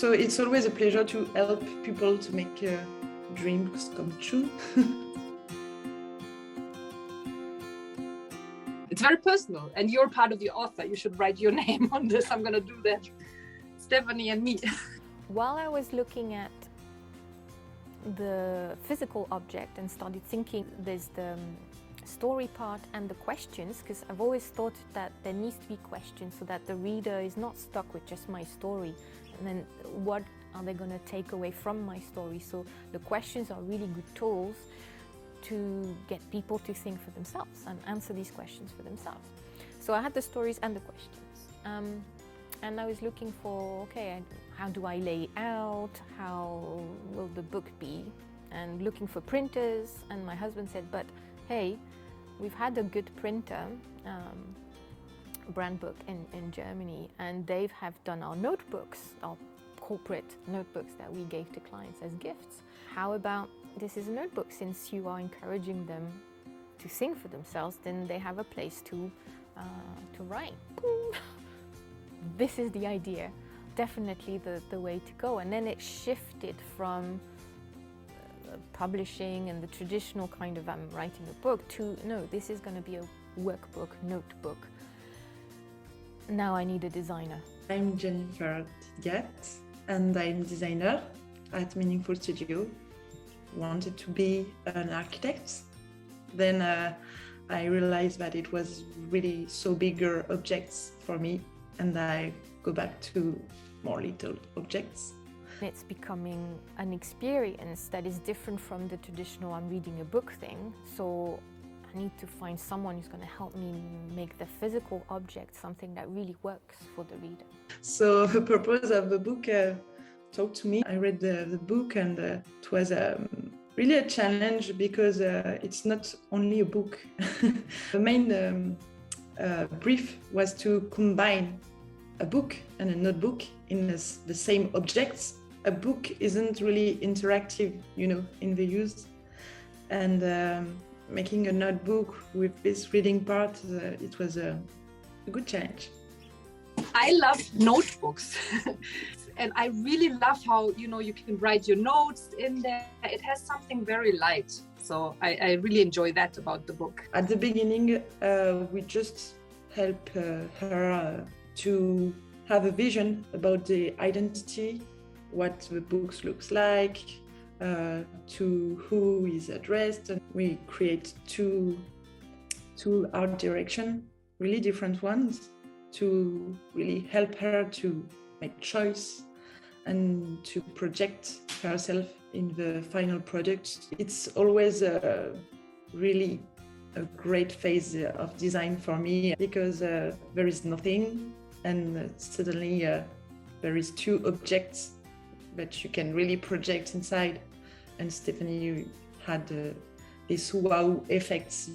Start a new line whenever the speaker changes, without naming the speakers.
So it's always a pleasure to help people to make dreams come true.
It's very personal, and you're part of the author. You should write your name on this. I'm going to do that. Stephanie and me.
While I was looking at the physical object and started thinking, there's the story part and the questions, because I've always thought that there needs to be questions so that the reader is not stuck with just my story. And then what are they going to take away from my story? So the questions are really good tools to get people to think for themselves and answer these questions for themselves. So I had the stories and the questions. And I was looking for, okay, how do I lay out? How will the book be? And looking for printers. And my husband said, but hey, we've had a good printer, brand book in Germany, and they have done our notebooks, our corporate notebooks that we gave to clients as gifts. How about this is a notebook? Since you are encouraging them to think for themselves, then they have a place to write. This is the idea, definitely the way to go. And then it shifted from publishing and the traditional kind of I'm writing a book to, no, this is going to be a workbook, notebook. Now I need a designer.
I'm Jennifer Tytgat, and I'm designer at Meaningful Studio. Wanted to be an architect. Then I realized that it was really so bigger objects for me, and I go back to more little objects.
It's becoming an experience that is different from the traditional I'm reading a book thing. So I need to find someone who's going to help me make the physical object something that really works for the reader.
So the purpose of the book talked to me. I read the book, and it was really a challenge because it's not only a book. The main brief was to combine a book and a notebook in the same objects. A book isn't really interactive, in the use. And making a notebook with this reading part, it was a good challenge.
I love notebooks. And I really love how, you can write your notes in there. It has something very light. So I really enjoy that about the book.
At the beginning, we just help her to have a vision about the identity, what the book looks like, to who is addressed. And we create two art direction, really different ones, to really help her to make choice and to project herself in the final product. It's always really a great phase of design for me, because there is nothing, and suddenly there is two objects that you can really project inside. And Stephanie had this wow effects,